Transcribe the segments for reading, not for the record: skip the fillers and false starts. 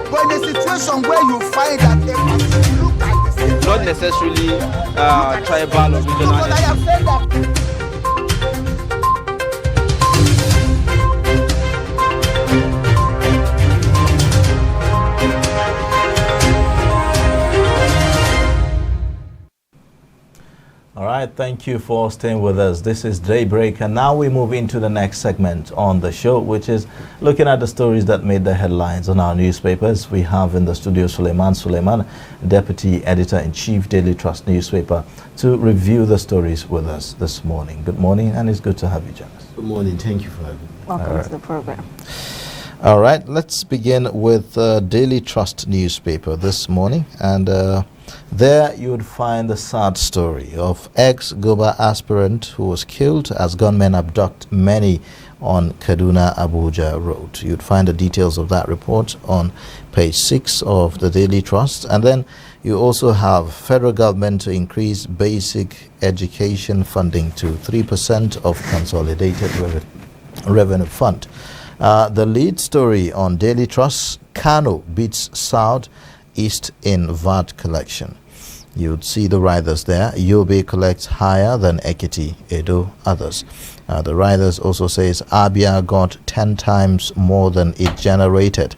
But in a situation where you find that a person look at the same, not necessarily tribal or regional. but I have said that. All right, thank you for staying with us. This is Daybreak, and now we move into the next segment on the show, which is looking at the stories that made the headlines on our newspapers. We have in the studio Suleiman, Deputy Editor-in-Chief, Daily Trust newspaper, to review the stories with us this morning. Good morning, and it's good to have you, Janice. Good morning. Thank you for having me. Welcome to the program. All right, let's begin with Daily Trust newspaper this morning, and there you would find the sad story of ex-Goba aspirant who was killed as gunmen abduct many on Kaduna-Abuja Road. You'd find the details of that report on page 6 of the Daily Trust. And then you also have federal government to increase basic education funding to 3% of consolidated revenue fund. The lead story on Daily Trust, Kano beats South East in VAT collection. You'd see the riders there. Yobe collects higher than Ekiti, Edo, others. The riders also says Abia got 10 times more than it generated.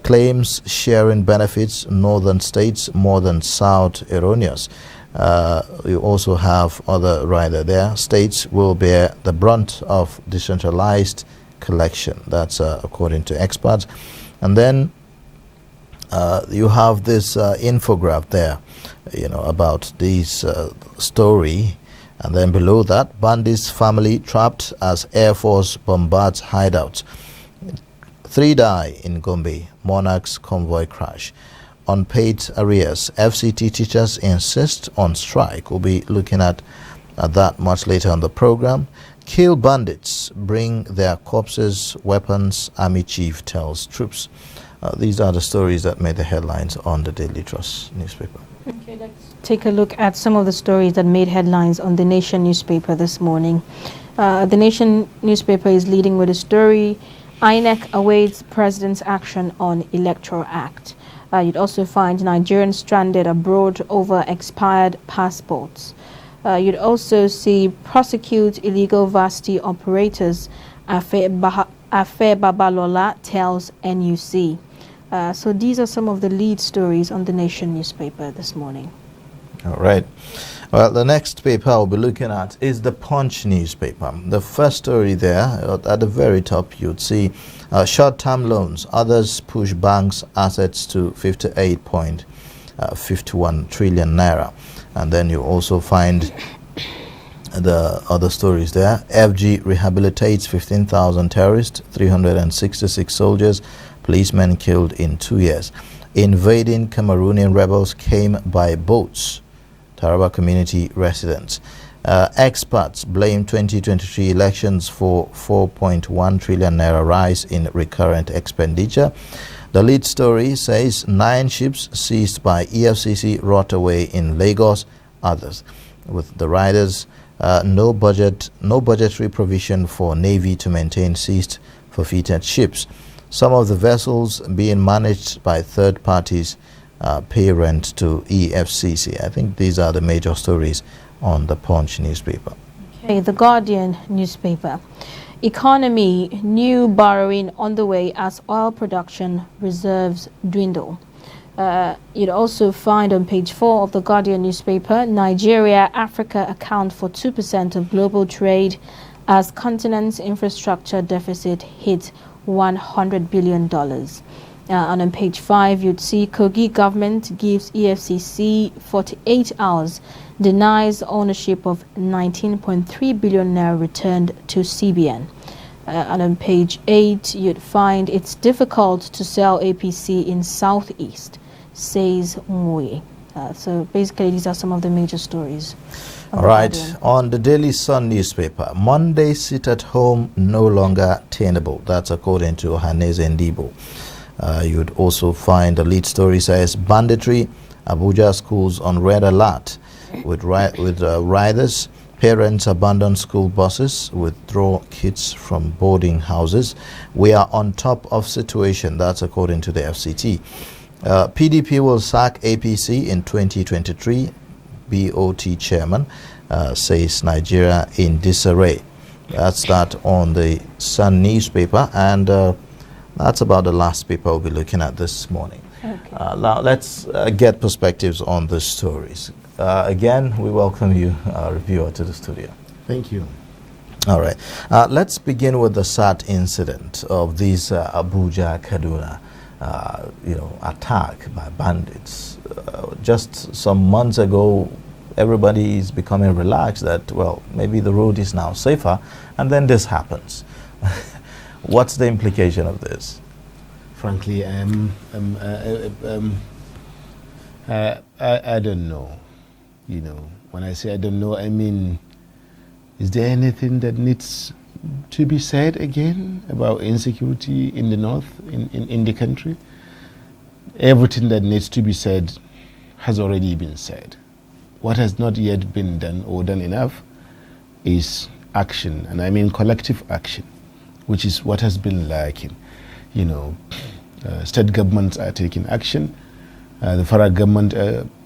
Claims sharing benefits, northern states more than south erroneous. You also have other rider there. States will bear the brunt of decentralized collection. That's according to experts. And then you have this infograph there, about this story. And then below that, bandits family trapped as Air Force bombards hideouts. 3 die in Gombe, Monarchs convoy crash. Unpaid arrears, FCT teachers insist on strike. We'll be looking at that much later on the program. Kill bandits, bring their corpses, weapons, army chief tells troops. These are the stories that made the headlines on the Daily Trust newspaper. Okay, let's take a look at some of the stories that made headlines on the Nation newspaper this morning. The Nation newspaper is leading with a story, INEC awaits President's action on Electoral Act. You'd also find Nigerians stranded abroad over expired passports. You'd also see prosecute illegal varsity operators. Afe Babalola tells NUC. So these are some of the lead stories on the Nation newspaper this morning. All right. Well, the next paper I'll be looking at is the Punch newspaper. The first story there, at the very top, you'd see short-term loans. Others push banks' assets to 58.51 trillion naira. And then you also find the other stories there. FG rehabilitates 15,000 terrorists, 366 soldiers, policemen killed in 2 years. Invading Cameroonian rebels came by boats. Taraba community residents. Experts blame 2023 elections for 4.1 trillion naira rise in recurrent expenditure. The lead story says 9 ships seized by EFCC rot away in Lagos. Others, with the riders, no budgetary provision for Navy to maintain seized forfeited ships. Some of the vessels being managed by third parties pay rent to EFCC. I think these are the major stories on the Punch newspaper. Okay, the Guardian newspaper. Economy, new borrowing on the way as oil production reserves dwindle. You'd also find on page 4 of the Guardian newspaper, Nigeria, Africa account for 2% of global trade as continent's infrastructure deficit hit $100 billion. And on page 5, you'd see Kogi government gives EFCC 48 hours, denies ownership of 19.3 billion naira returned to CBN. And on page 8, you'd find it's difficult to sell APC in Southeast, says Mwe. So basically, these are some of the major stories. All right, on the Daily Sun newspaper, Monday sit at home no longer tenable. That's according to Haneze Ndibo. You'd also find the lead story says banditry, Abuja schools on red alert with riders. Parents abandon school buses, withdraw kids from boarding houses. We are on top of situation. That's according to the FCT. PDP will sack APC in 2023. BOT chairman says Nigeria in disarray. That's that on the Sun newspaper, and that's about the last paper we'll be looking at this morning. Okay. Now let's get perspectives on the stories. Again, we welcome you, reviewer, to the studio. Thank you. All right. Let's begin with the sad incident of this Abuja Kaduna, attack by bandits. Just some months ago, everybody is becoming relaxed that, well, maybe the road is now safer, and then this happens. What's the implication of this? Frankly, I don't know. When I say I don't know, I mean, is there anything that needs to be said again about insecurity in the north, in the country? Everything that needs to be said has already been said. What has not yet been done or done enough is action, and I mean collective action, which is what has been lacking. State governments are taking action. The federal government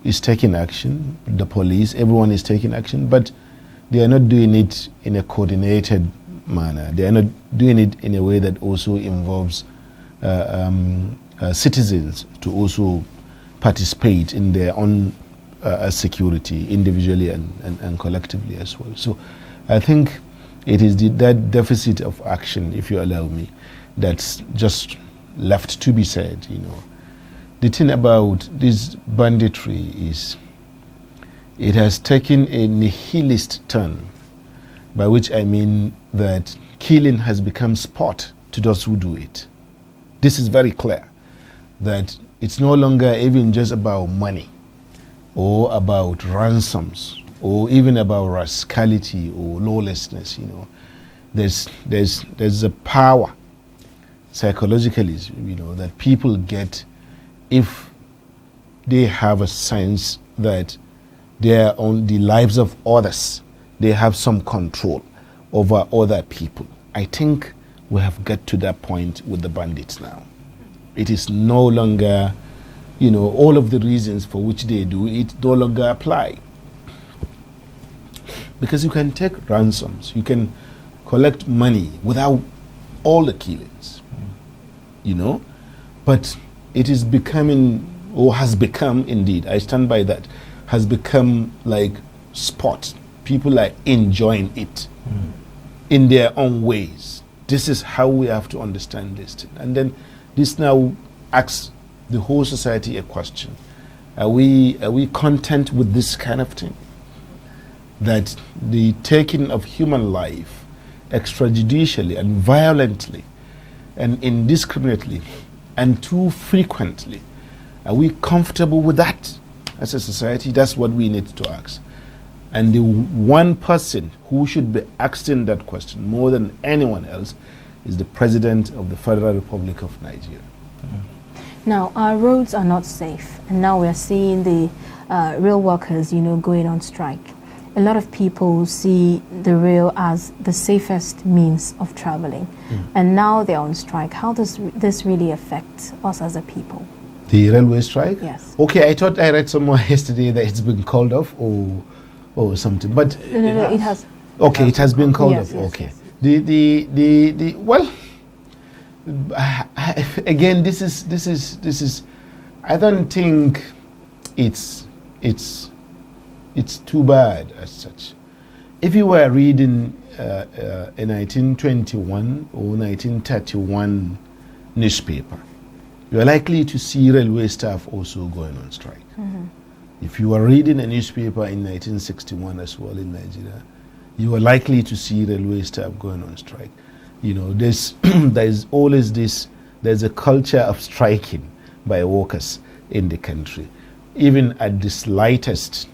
is taking action. The police, everyone is taking action, but they are not doing it in a coordinated manner. They are not doing it in a way that also involves citizens to also participate in their own security individually and collectively as well. So I think it is that deficit of action, if you allow me, that's just left to be said. The thing about this banditry is it has taken a nihilist turn, by which I mean that killing has become sport to those who do it. This is very clear, that it's no longer even just about money or about ransoms or even about rascality or lawlessness. There's a power psychologically, that people get if they have a sense that they are on the lives of others, they have some control over other people. I think we have got to that point with the bandits now. It is no longer, all of the reasons for which they do it no longer apply. Because you can take ransoms, you can collect money without all the killings, but it is becoming, or has become indeed, I stand by that, has become like sport. People are enjoying it in their own ways. This is how we have to understand this thing. And then this now asks the whole society a question. Are we content with this kind of thing? That the taking of human life extrajudicially and violently and indiscriminately and too frequently, are we comfortable with that as a society? That's what we need to ask. And the one person who should be asking that question more than anyone else is the President of the Federal Republic of Nigeria. Now, our roads are not safe, and now we're seeing the rail workers, going on strike. A lot of people see the rail as the safest means of traveling, and now they're on strike. How does this really affect us as a people? The railway strike? Yes. Okay, I thought I read somewhere yesterday that it's been called off or something, but No, it has. Okay, it has been called off. Yes, Okay. yes. The well, again, this is. I don't think it's too bad as such. If you were reading a 1921 or 1931 newspaper, you are likely to see railway staff also going on strike. If you are reading a newspaper in 1961 as well in Nigeria, you are likely to see railway staff going on strike. There's always this, there's a culture of striking by workers in the country, even at the slightest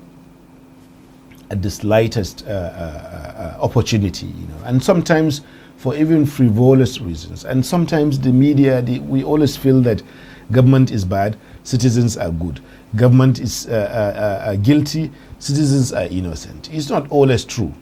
opportunity, and sometimes for even frivolous reasons. And sometimes the media, we always feel that government is bad, citizens are good. Government is guilty, citizens are innocent. It's not always true.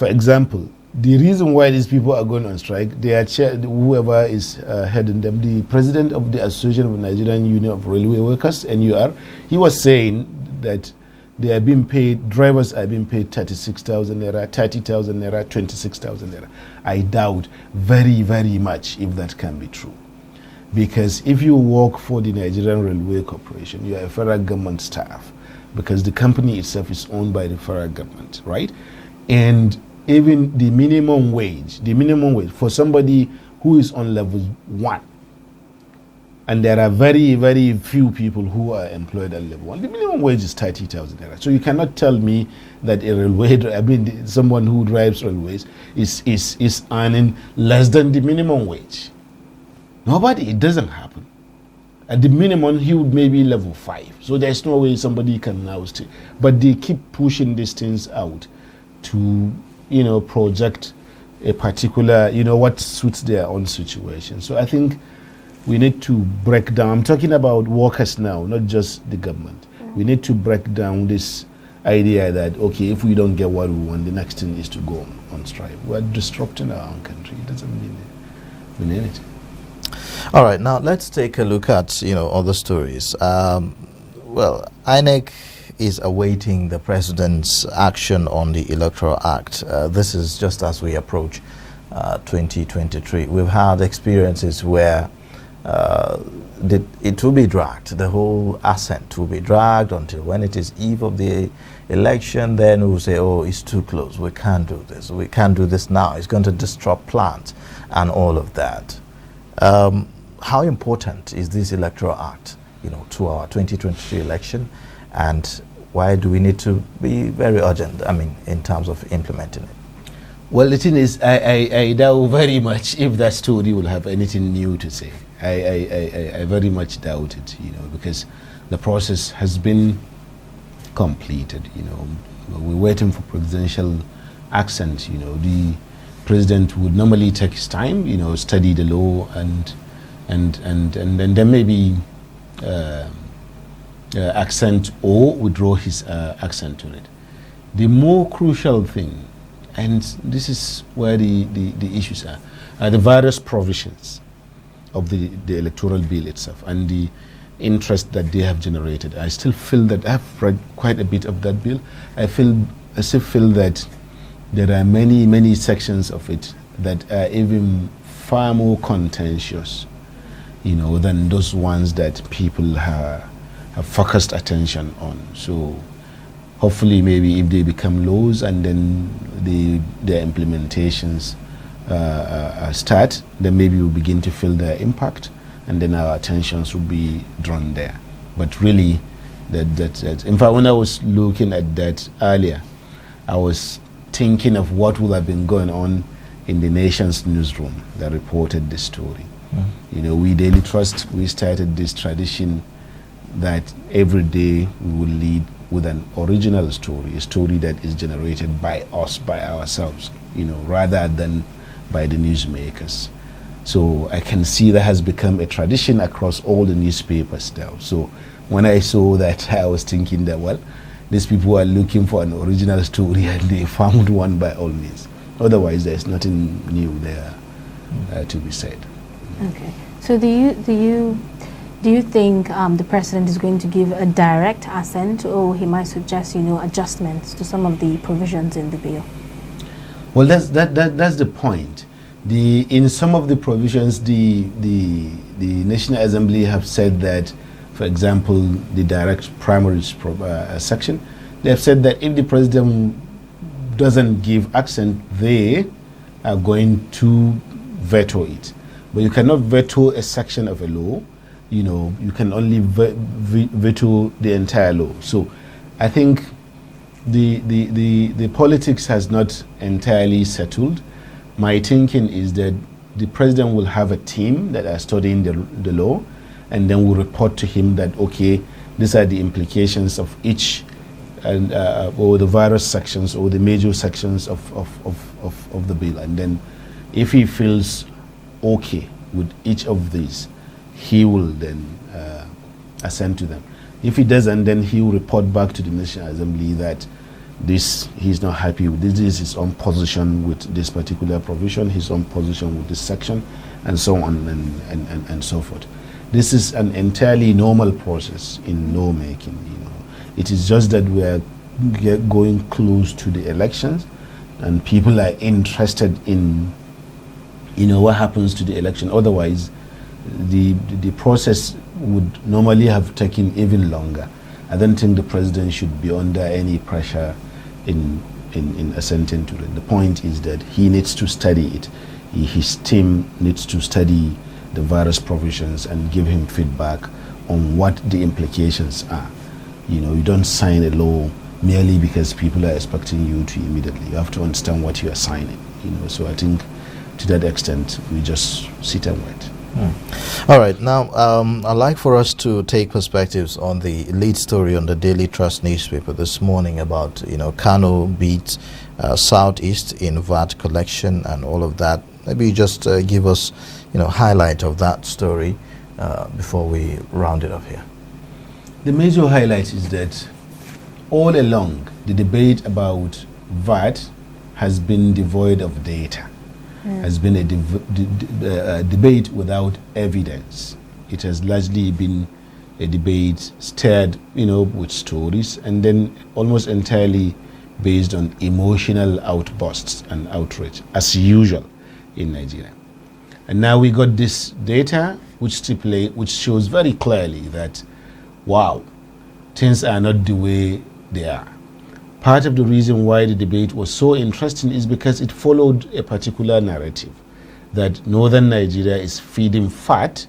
For example, the reason why these people are going on strike, they are whoever is heading them, the president of the Association of Nigerian Union of Railway Workers, NUR, he was saying that they are being paid, drivers are being paid 36,000 naira, 30,000 naira, 26,000 naira. I doubt very, very much if that can be true. Because if you work for the Nigerian Railway Corporation, you are a federal government staff, because the company itself is owned by the federal government, right? And even the minimum wage for somebody who is on level 1, and there are very, very few people who are employed at level 1, the minimum wage is 30,000 naira. So you cannot tell me that a railway, someone who drives railways is earning less than the minimum wage. Nobody, it doesn't happen. At the minimum, he would maybe level 5. So there's no way somebody can now stay. But they keep pushing these things out to, project a particular, what suits their own situation. So I think we need to break down. I'm talking about workers now, not just the government. We need to break down this idea that, okay, if we don't get what we want, the next thing is to go on strike. We're disrupting our own country. It doesn't mean anything. All right, now let's take a look at, other stories. INEC is awaiting the president's action on the Electoral Act. This is just as we approach 2023. We've had experiences where it will be dragged. The whole assent will be dragged until when it is eve of the election, then we'll say, oh, it's too close. We can't do this. We can't do this now. It's going to disrupt plans and all of that. How important is this Electoral Act, to our 2023 election, and why do we need to be very urgent, in terms of implementing it? Well, the thing is, I doubt very much if that story will have anything new to say. I very much doubt it, because the process has been completed, We're waiting for presidential accent, The president would normally take his time, study the law and then maybe accent or withdraw his accent on it. The more crucial thing, and this is where the issues are the various provisions of the electoral bill itself and the interest that they have generated. I still feel that I've read quite a bit of that bill. I still feel that there are many sections of it that are even far more contentious, than those ones that people have focused attention on. So hopefully maybe if they become laws and then their implementations start, then maybe we'll begin to feel their impact, and then our attentions will be drawn there. But really, that in fact, when I was looking at that earlier, I was thinking of what would have been going on in the nation's newsroom that reported this story. We Daily Trust, we started this tradition that every day we will lead with an original story, a story that is generated by us, by ourselves, rather than by the newsmakers. So I can see that has become a tradition across all the newspapers now. So when I saw that, I was thinking that, well, these people are looking for an original story and they found one by all means. Otherwise, there's nothing new there to be said. Okay. So do you think the president is going to give a direct assent, or he might suggest, adjustments to some of the provisions in the bill? Well, that's the point. In some of the provisions, the National Assembly have said that, for example, the direct primaries section, they have said that if the president doesn't give accent, they are going to veto it. But you cannot veto a section of a law. You can only veto the entire law. So I think the politics has not entirely settled. My thinking is that the president will have a team that are studying the law, and then will report to him that, okay, these are the implications of each and or the various sections or the major sections of the bill. And then if he feels okay with each of these, he will then assent to them. If he doesn't, then he will report back to the National Assembly that he's not happy with this is his own position with this particular provision, his own position with this section, and so on and so forth. This is an entirely normal process in lawmaking. It is just that we are going close to the elections, and people are interested in what happens to the election. Otherwise, the process would normally have taken even longer. I don't think the president should be under any pressure in assenting to it. The point is that he needs to study it. His team needs to study the various provisions and give him feedback on what the implications are. You don't sign a law merely because people are expecting you to immediately. You have to understand what you are signing. So I think to that extent we just sit and wait. All right, now I'd like for us to take perspectives on the lead story on the Daily Trust newspaper this morning about Kano beat Southeast in VAT collection and all of that. Maybe you just give us highlight of that story before we round it up here. The major highlight is that all along the debate about VAT has been devoid of data. Has been a debate without evidence. It has largely been a debate stirred, with stories, and then almost entirely based on emotional outbursts and outrage, as usual in Nigeria. And now we got this data which shows very clearly that, wow, things are not the way they are. Part of the reason why the debate was so interesting is because it followed a particular narrative that northern Nigeria is feeding fat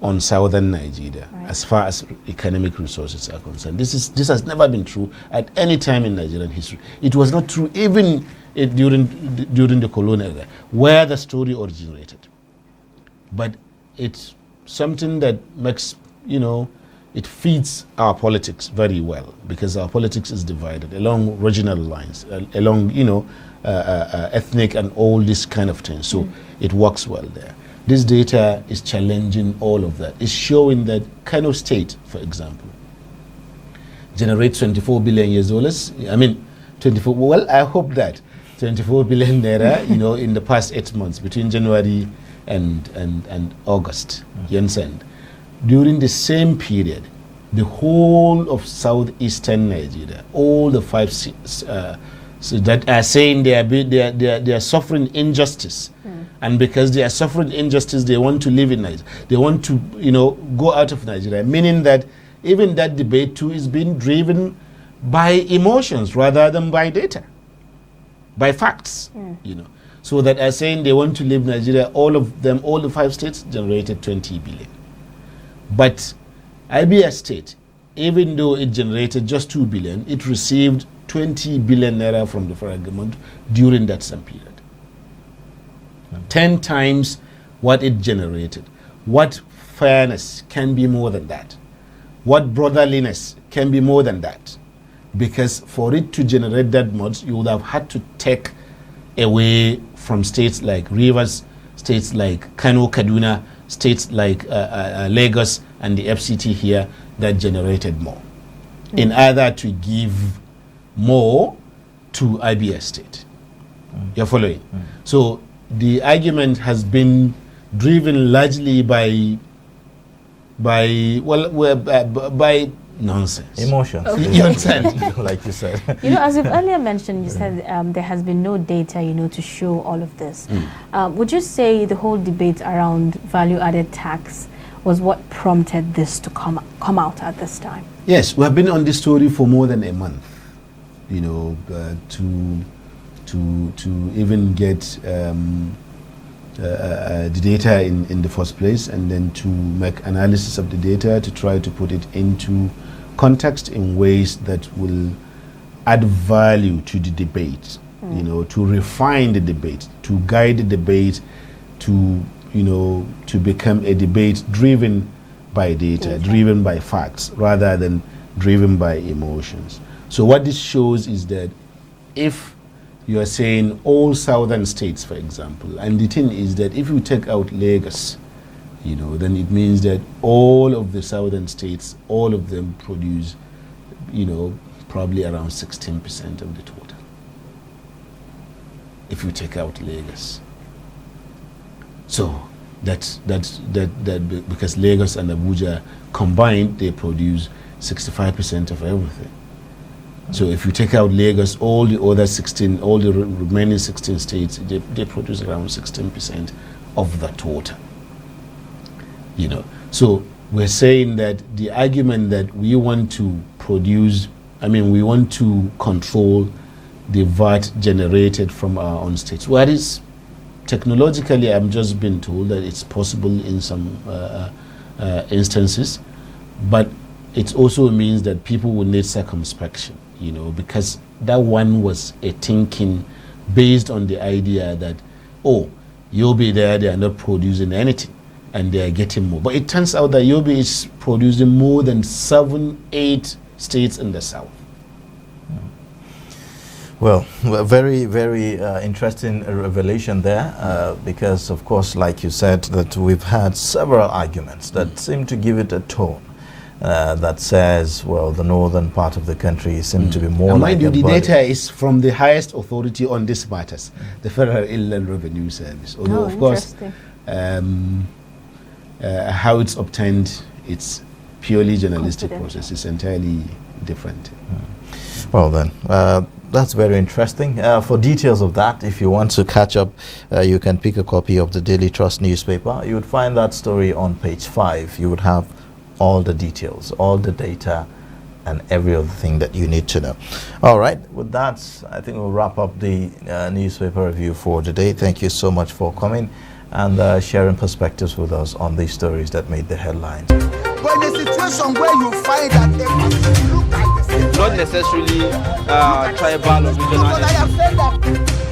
on southern Nigeria, as far as economic resources are concerned. This has never been true at any time in Nigerian history. It was not true even during the colonial era, where the story originated. But it's something that makes, it feeds our politics very well, because our politics is divided along regional lines, along ethnic and all this kind of things. So it works well there. This data is challenging all of that. It's showing that Kano State, for example, generates $24 billion. I mean, 24. Well, I hope that 24 billion naira, in the past 8 months between January and August. You understand? During the same period, the whole of southeastern Nigeria, all the 5 states that are saying they are suffering injustice, and because they are suffering injustice, they want to live in Nigeria. They want to, go out of Nigeria. Meaning that even that debate too is being driven by emotions rather than by data, by facts. So that are saying they want to leave Nigeria. All of them, all the 5 states generated 20 billion. But Abia State, even though it generated just 2 billion, it received 20 billion naira from the federal government during that same period. 10 times what it generated. What fairness can be more than that? What brotherliness can be more than that? Because for it to generate that much, you would have had to take away from states like Rivers, states like Kano, Kaduna, states like Lagos and the FCT here that generated more, in order to give more to Abia State. You're following? So the argument has been driven largely by nonsense. Emotions. You understand? Like you said. As you've earlier mentioned, you said there has been no data, to show all of this. Would you say the whole debate around value-added tax was what prompted this to come out at this time? Yes, we have been on this story for more than a month. To even get the data in the first place, and then to make analysis of the data to try to put it into context in ways that will add value to the debate, to refine the debate, to guide the debate, to become a debate driven by data, driven by facts, rather than driven by emotions. So what this shows is that if you are saying all southern states, for example, and the thing is that if you take out Lagos, then it means that all of the southern states, all of them produce, probably around 16% of the total. If you take out Lagos. So that's because Lagos and Abuja combined, they produce 65% of everything. So if you take out Lagos, all the other 16, all the remaining 16 states, they produce around 16% of the total. You know, so we're saying that the argument that we want to produce, we want to control the VAT generated from our own states. Well, it is technologically, I'm just being told that it's possible in some instances, but it also means that people will need circumspection, you know, because that one was a thinking based on the idea that, oh, Yobe there, they are not producing anything and they are getting more. But it turns out that Yobe is producing more than 7-8 states in the south. Well, very, very interesting revelation there, because, of course, like you said, that we've had several arguments that seem to give it a tone that says, well, the northern part of the country seems to be more like mind you, a the body. data is from the highest authority on these matters, the Federal Inland Revenue Service. Although, of course, how it's obtained, it's purely journalistic process. It's entirely different. Well, then, that's very interesting. For details of that, if you want to catch up, you can pick a copy of the Daily Trust newspaper. You would find that story on page 5. You would have all the details, all the data, and every other thing that you need to know. All right, with that, I think we'll wrap up the newspaper review for today. Thank you so much for coming and sharing perspectives with us on these stories that made the headlines. But in a situation where you find that look at the Not necessarily tribal or regional. I have said that